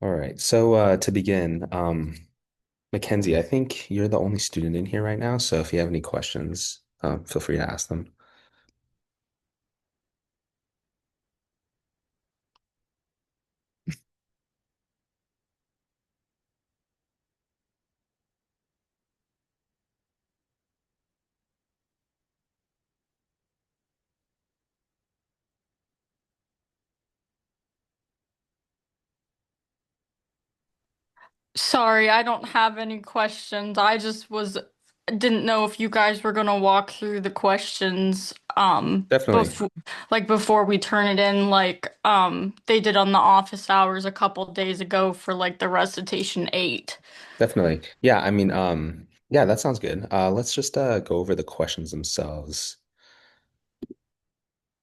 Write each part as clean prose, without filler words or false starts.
All right. So to begin, Mackenzie, I think you're the only student in here right now. So if you have any questions, feel free to ask them. Sorry, I don't have any questions. I just didn't know if you guys were gonna walk through the questions Definitely, before we turn it in they did on the office hours a couple days ago for like the recitation 8. definitely. Yeah, I mean, yeah, that sounds good. Let's just go over the questions themselves,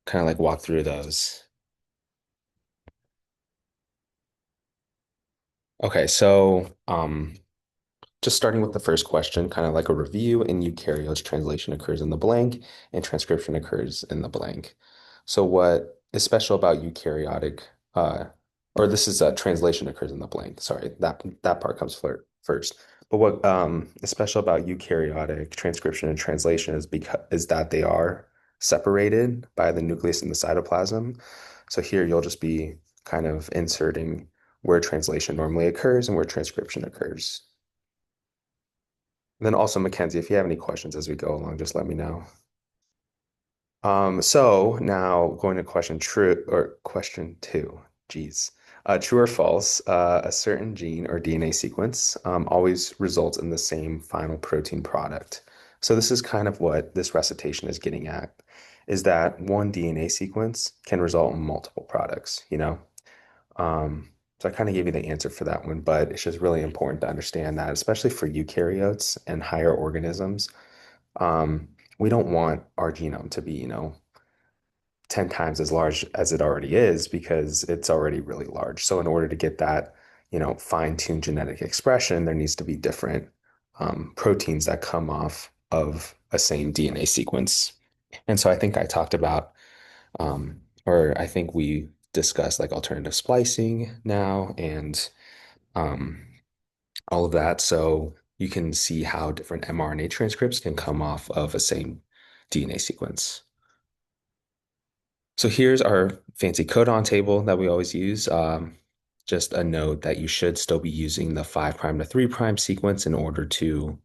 kind of like walk through those. Okay, so just starting with the first question, kind of like a review in eukaryotes, translation occurs in the blank and transcription occurs in the blank. So what is special about eukaryotic, uh, or this is translation occurs in the blank. Sorry, that part comes first. But what is special about eukaryotic transcription and translation is that they are separated by the nucleus and the cytoplasm. So here you'll just be kind of inserting where translation normally occurs and where transcription occurs. Then also, Mackenzie, if you have any questions as we go along, just let me know. So now going to question true or question two. Geez. True or false, a certain gene or DNA sequence always results in the same final protein product. So this is kind of what this recitation is getting at, is that one DNA sequence can result in multiple products, you know? So I kind of gave you the answer for that one, but it's just really important to understand that, especially for eukaryotes and higher organisms, um, we don't want our genome to be, 10 times as large as it already is because it's already really large. So in order to get that, fine-tuned genetic expression, there needs to be different proteins that come off of a same DNA sequence. And so I think I talked about, or I think we discussed like alternative splicing now and um, all of that. So you can see how different mRNA transcripts can come off of a same DNA sequence. So here's our fancy codon table that we always use. Just a note that you should still be using the 5 prime to 3 prime sequence in order to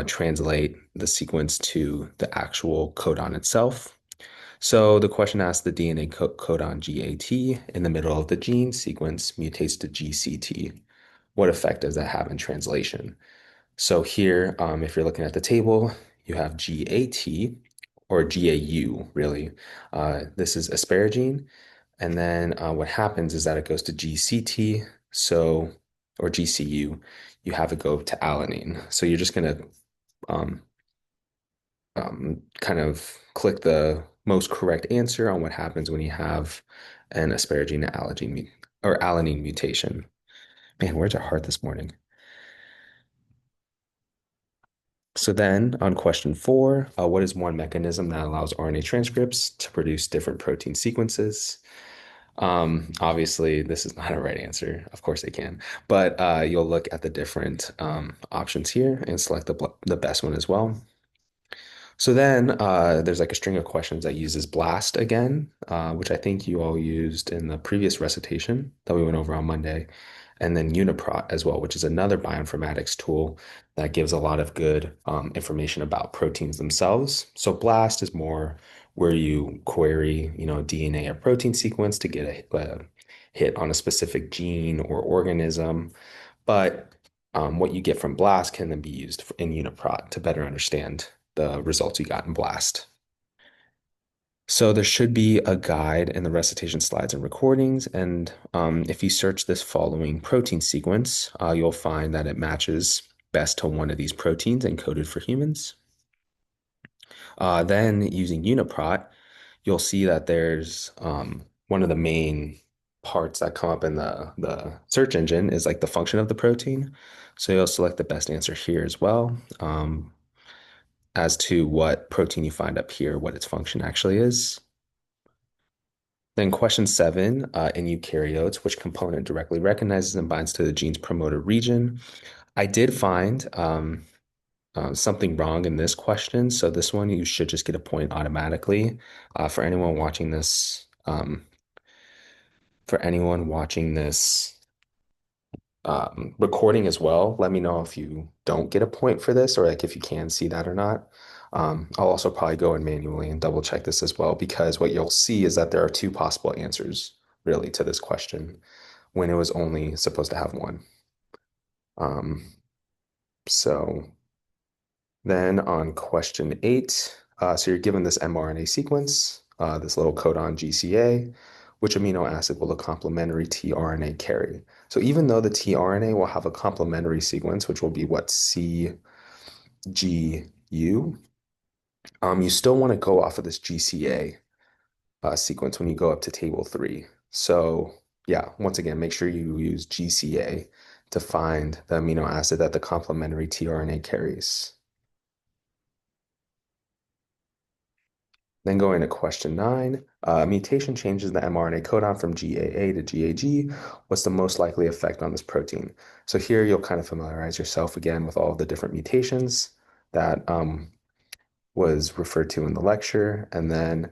translate the sequence to the actual codon itself. So the question asks the DNA codon GAT in the middle of the gene sequence mutates to GCT. What effect does that have in translation? So here, if you're looking at the table, you have GAT or GAU, really. This is asparagine. And then what happens is that it goes to GCT, so, or GCU, you have it go to alanine. So you're just going to um, kind of click the most correct answer on what happens when you have an asparagine to allergine or alanine mutation. Man, words are hard this morning. So then on question four, what is one mechanism that allows RNA transcripts to produce different protein sequences? Obviously, this is not a right answer. Of course they can, but you'll look at the different options here and select the best one as well. So then there's like a string of questions that uses BLAST again, which I think you all used in the previous recitation that we went over on Monday, and then UniProt as well, which is another bioinformatics tool that gives a lot of good information about proteins themselves. So BLAST is more where you query, DNA or protein sequence to get a hit on a specific gene or organism. But what you get from BLAST can then be used in UniProt to better understand the results you got in BLAST. So there should be a guide in the recitation slides and recordings. And if you search this following protein sequence, you'll find that it matches best to one of these proteins encoded for humans. Then using UniProt, you'll see that there's one of the main parts that come up in the search engine is like the function of the protein. So you'll select the best answer here as well. As to what protein you find up here, what its function actually is. Then question seven, in eukaryotes, which component directly recognizes and binds to the gene's promoter region? I did find something wrong in this question, so this one you should just get a point automatically. For anyone watching this, for anyone watching this recording as well, let me know if you don't get a point for this or like if you can see that or not. I'll also probably go in manually and double check this as well because what you'll see is that there are two possible answers really to this question when it was only supposed to have one. Um, so then on question eight, so you're given this mRNA sequence, this little codon GCA, which amino acid will a complementary tRNA carry? So even though the tRNA will have a complementary sequence, which will be what CGU, you still want to go off of this GCA sequence when you go up to table three. So yeah, once again, make sure you use GCA to find the amino acid that the complementary tRNA carries. Then going to question nine, mutation changes the mRNA codon from GAA to GAG. What's the most likely effect on this protein? So here you'll kind of familiarize yourself again with all of the different mutations that was referred to in the lecture, and then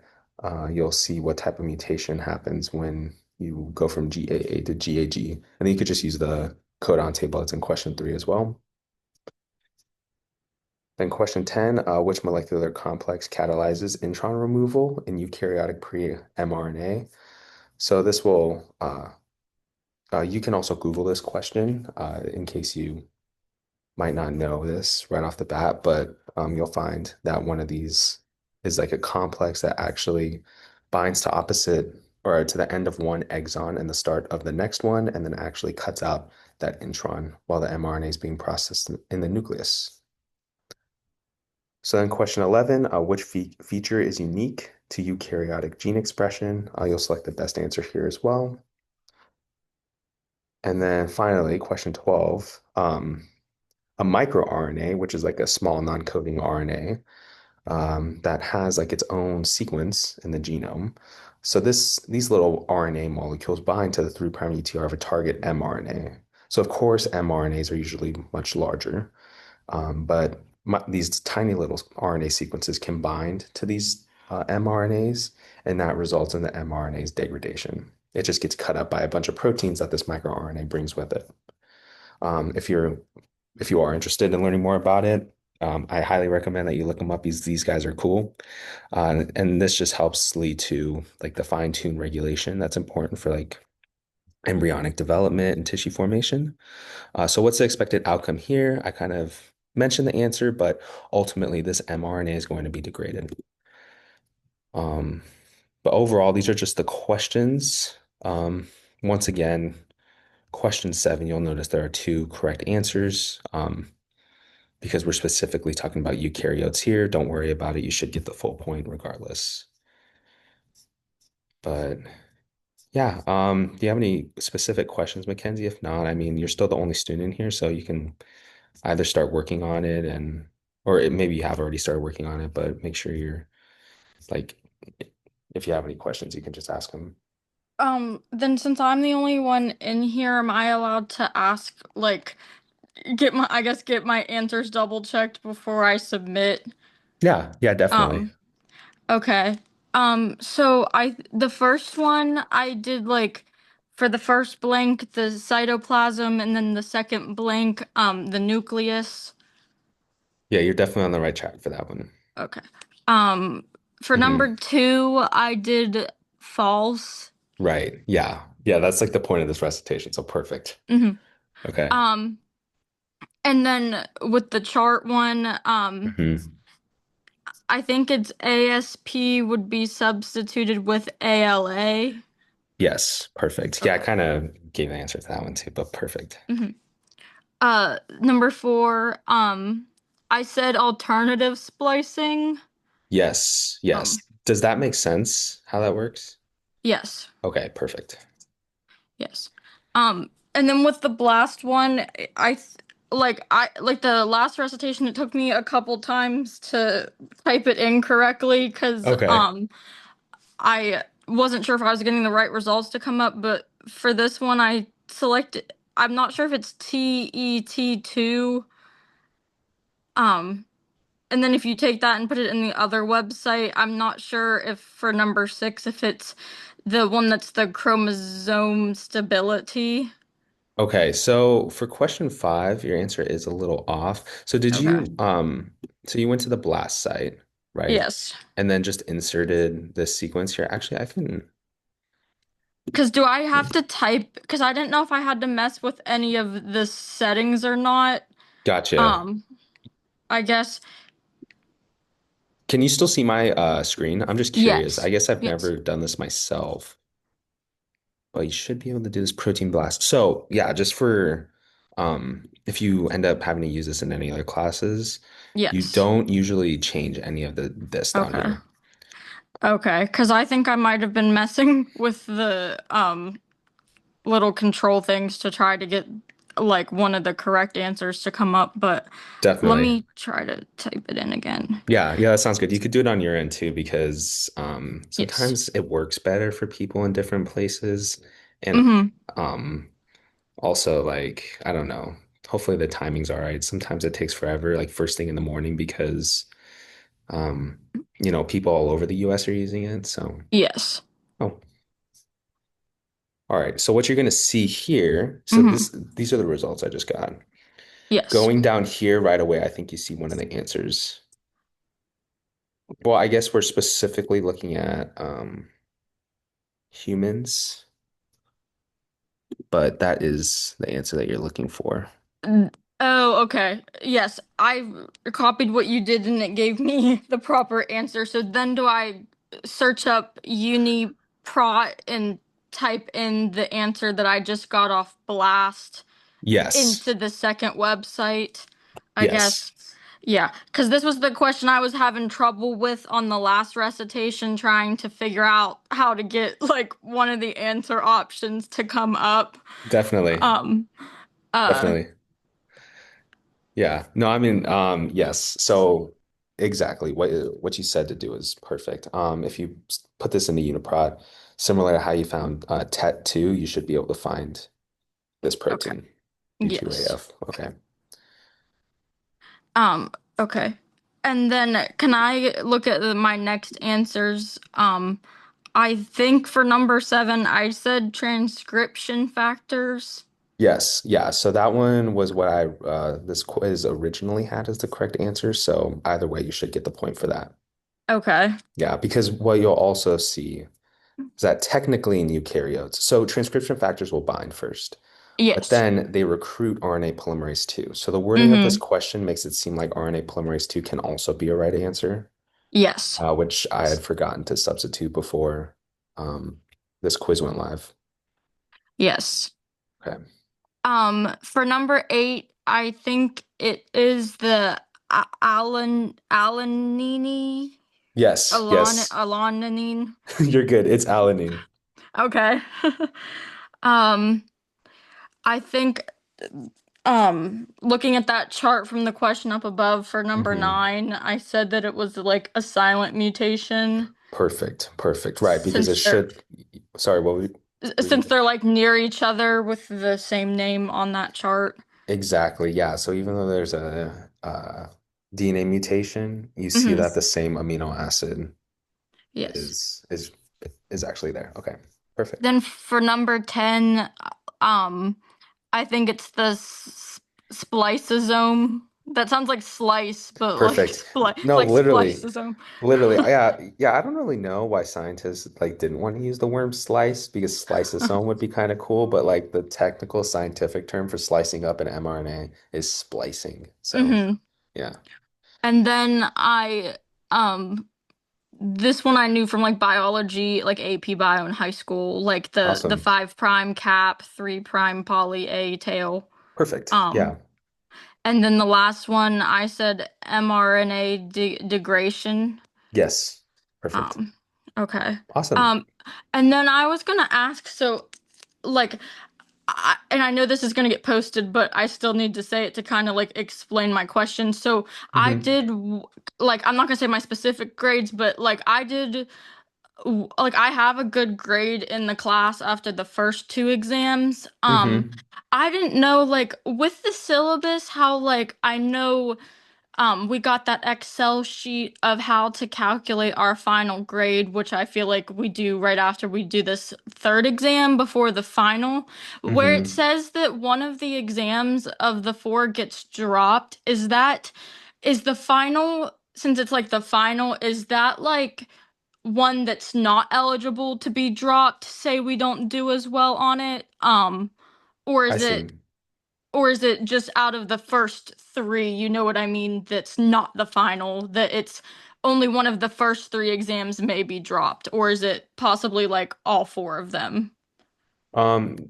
you'll see what type of mutation happens when you go from GAA to GAG. And then you could just use the codon table that's in question three as well. Then question 10, which molecular complex catalyzes intron removal in eukaryotic pre-mRNA? So this will, you can also Google this question in case you might not know this right off the bat, but you'll find that one of these is like a complex that actually binds to opposite or to the end of one exon and the start of the next one, and then actually cuts out that intron while the mRNA is being processed in the nucleus. So then question 11, which feature is unique to eukaryotic gene expression? You'll select the best answer here as well. And then finally, question 12, a microRNA, which is like a small non-coding RNA that has like its own sequence in the genome. So these little RNA molecules bind to the 3' UTR of a target mRNA. So of course, mRNAs are usually much larger. But these tiny little RNA sequences can bind to these mRNAs, and that results in the mRNA's degradation. It just gets cut up by a bunch of proteins that this microRNA brings with it. Um, if you're if you are interested in learning more about it, I highly recommend that you look them up. These guys are cool, and this just helps lead to like the fine-tuned regulation that's important for like embryonic development and tissue formation. So what's the expected outcome here? I kind of mentioned the answer, but ultimately this mRNA is going to be degraded. Um, but overall, these are just the questions. Once again, question seven, you'll notice there are two correct answers. Because we're specifically talking about eukaryotes here, don't worry about it. You should get the full point regardless. But yeah, do you have any specific questions, Mackenzie? If not, I mean, you're still the only student here, so you can either start working on it maybe you have already started working on it, but make sure you're like, if you have any questions, you can just ask them. Then since I'm the only one in here, am I allowed to ask, like, I guess get my answers double checked before I submit? Yeah, yeah, definitely. Um, okay. So the first one I did like for the first blank, the cytoplasm, and then the second blank, the nucleus. Yeah, you're definitely on the right track for that one. Okay. Um, for Hmm. number two, I did false. Right. Yeah. Yeah, that's like the point of this recitation. So perfect. Hmm. Okay. Um, and then with the chart one, Hmm. I think it's ASP would be substituted with ALA. Yes, perfect. Yeah, I Okay. kind of gave the answer to that one too, but perfect. Hmm. Number four, I said alternative splicing. Yes, yes. Um, Does that make sense how that works? yes, Okay, perfect. yes. And then with the blast one, I like the last recitation, it took me a couple times to type it in correctly because Okay. I wasn't sure if I was getting the right results to come up, but for this one I selected, I'm not sure if it's TET2. Um, and then if you take that and put it in the other website, I'm not sure if for number 6 if it's the one that's the chromosome stability. Okay, so for question five, your answer is a little off. So did Okay. so you went to the blast site, right? Yes. And then just inserted this sequence here. Actually, I can Because do I have to type? Because I didn't know if I had to mess with any of the settings or not. gotcha. Um, I guess Can you still see my screen? I'm just curious. I yes. guess I've Yes. never done this myself, but you should be able to do this protein blast. So yeah, just for if you end up having to use this in any other classes, you Yes. don't usually change any of the this down Okay. here. Okay. Because I think I might have been messing with the little control things to try to get like one of the correct answers to come up, but let Definitely. me try to type it in again. Yeah, yeah, that sounds good. You could do it on your end too, because Yes. sometimes it works better for people in different places. And Mm-hmm. um, also, like, I don't know, hopefully the timing's all right. Sometimes it takes forever, like first thing in the morning, because um, people all over the US are using it. So, Yes. oh, all right. So what you're gonna see here, so Mm-hmm. these are the results I just got. Yes. Going down here right away, I think you see one of the answers. Well, I guess we're specifically looking at humans, but that is the answer that you're looking for. Oh, okay. Yes, I copied what you did and it gave me the proper answer. So then do I search up UniProt and type in the answer that I just got off Blast Yes. into the second website? I Yes. guess. Yeah, because this was the question I was having trouble with on the last recitation, trying to figure out how to get like one of the answer options to come up. Definitely. Um, uh, Definitely. Yeah. No, I mean, yes. So exactly what you said to do is perfect. If you put this into Uniprot, similar to how you found TET2, you should be able to find this okay. protein, Yes. U2AF. Okay. Um, okay. And then can I look at my next answers? I think for number 7, I said transcription factors. Yes, yeah. So that one was what I this quiz originally had as the correct answer. So either way, you should get the point for that. Okay. Yeah, because what you'll also see is that technically in eukaryotes, so transcription factors will bind first, but Yes. then they recruit RNA polymerase 2. So the wording of this Mm-hmm. question makes it seem like RNA polymerase 2 can also be a right answer, Yes. which I had forgotten to substitute before um, this quiz went live. Yes. Okay. For number 8, I think it is the alanine, Yes, yes. alanine. You're good. It's alanine. Okay. Um, I think looking at that chart from the question up above for number Hmm. 9, I said that it was like a silent mutation Perfect. Perfect. Right. Because it since they're should. Sorry, what were you since they're like near each other with the same name on that chart. exactly. Yeah. So even though there's a DNA mutation, you see Hmm. that the same amino acid Yes. is is is actually there. Okay. Perfect. Then for number 10, um I think it's the spliceosome. That sounds like slice, but like Perfect. it's No, like literally. spliceosome. Literally. Yeah. Yeah. I don't really know why scientists like didn't want to use the word slice because sliceosome would be kind of cool, but like the technical scientific term for slicing up an mRNA is splicing. So Hmm. yeah. And then um this one I knew from like biology, like AP Bio in high school, like the Awesome. 5 prime cap, 3 prime poly A tail. Perfect. Um Yeah. and then the last one I said mRNA degradation. Yes. Perfect. Um okay. Awesome. Um and then I was gonna ask, so like and I know this is going to get posted, but I still need to say it to kind of like explain my question. So I Hmm. did like I'm not going to say my specific grades, but like I did like I have a good grade in the class after the first two exams. Hmm. I didn't know like with the syllabus how like I know we got that Excel sheet of how to calculate our final grade, which I feel like we do right after we do this third exam before the final, where it Hmm. says that one of the exams of the four gets dropped. Is the final, since it's like the final, is that like one that's not eligible to be dropped, say we don't do as well on it? Or I is see. it just out of the first three, you know what I mean, that's not the final, that it's only one of the first three exams may be dropped, or is it possibly like all four of them?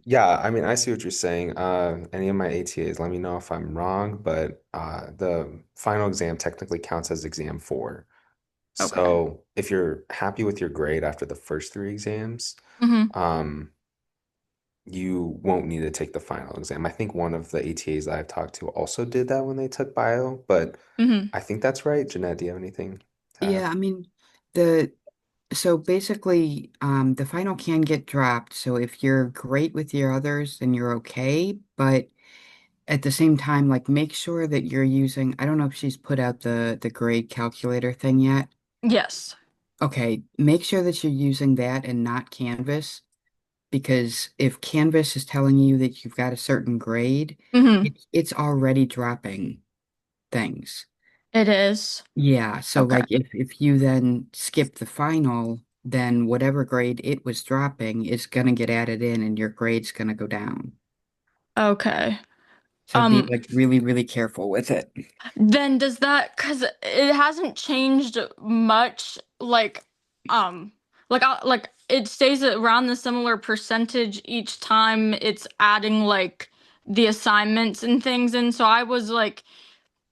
Yeah, I mean, I see what you're saying. Any of my ATAs, let me know if I'm wrong, but the final exam technically counts as exam four. Okay. So if you're happy with your grade after the first three exams, Mm-hmm. um, you won't need to take the final exam. I think one of the ATAs that I've talked to also did that when they took bio, but Mm-hmm. I think that's right. Jeanette, do you have anything to add? Yeah, I mean, the so basically, the final can get dropped. So if you're great with your others, then you're okay. But at the same time, like make sure that you're using, I don't know if she's put out the grade calculator thing yet. Yes. Okay, make sure that you're using that and not Canvas, because if Canvas is telling you that you've got a certain grade, Mm-hmm. it's already dropping things. It is. Yeah, so Okay. like if you then skip the final, then whatever grade it was dropping is gonna get added in and your grade's gonna go down. Okay. So be Um, like really, really careful with it. then does that, because it hasn't changed much, like it stays around the similar percentage each time it's adding like the assignments and things, and so I was like,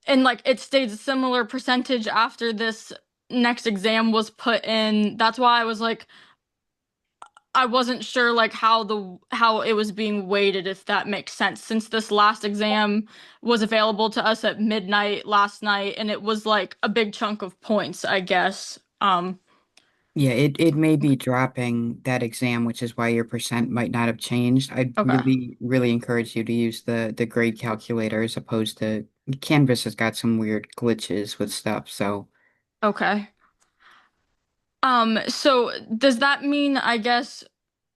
and like it stays a similar percentage after this next exam was put in. That's why I was like, I wasn't sure like how it was being weighted, if that makes sense, since this last exam was available to us at midnight last night and it was like a big chunk of points, I guess. Yeah, it may be dropping that exam, which is why your percent might not have changed. I'd Okay. really, really encourage you to use the grade calculator as opposed to Canvas has got some weird glitches with stuff. So Okay. So does that mean, I guess,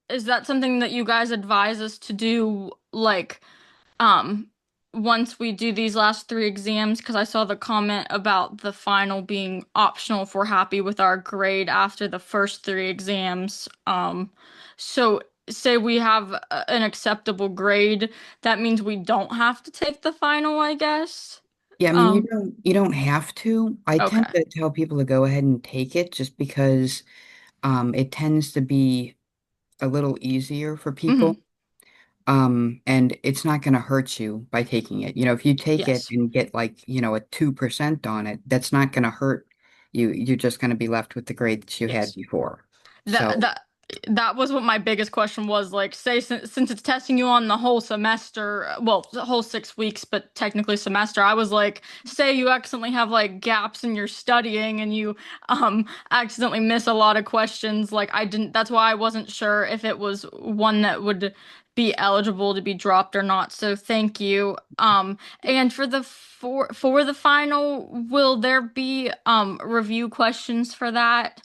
is that something that you guys advise us to do, like, um, once we do these last three exams? Because I saw the comment about the final being optional if we're happy with our grade after the first three exams. So say we have an acceptable grade, that means we don't have to take the final, I guess. yeah, I mean Um, you don't have to. I tend okay. to tell people to go ahead and take it just because it tends to be a little easier for people. Hmm. And it's not going to hurt you by taking it. You know, if you take it Yes. and get like, a 2% on it, that's not going to hurt you. You're just going to be left with the grade that you had Yes. before. That So, that that was what my biggest question was. Like, say since it's testing you on the whole semester, well, the whole 6 weeks, but technically semester. I was like, say you accidentally have like gaps in your studying and you accidentally miss a lot of questions. Like, I didn't. That's why I wasn't sure if it was one that would be eligible to be dropped or not. So thank you. And for the final, will there be review questions for that?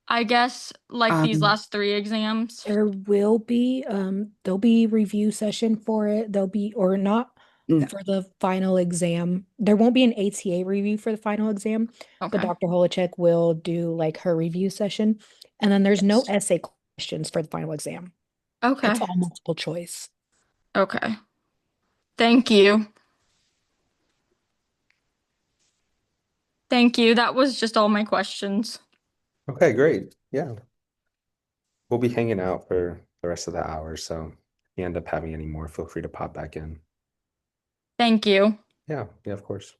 I guess like these um, last three exams. There will be there'll be review session for it. There'll be or not no, for the final exam. There won't be an ATA review for the final exam, but Okay. Dr. Holacek will do like her review session. And then there's no Yes. essay questions for the final exam. It's Okay. all multiple choice. Okay. Thank you. Thank you. That was just all my questions. Okay, great. Yeah. We'll be hanging out for the rest of the hour, so if you end up having any more, feel free to pop back in. Thank you. Yeah, yeah, of course.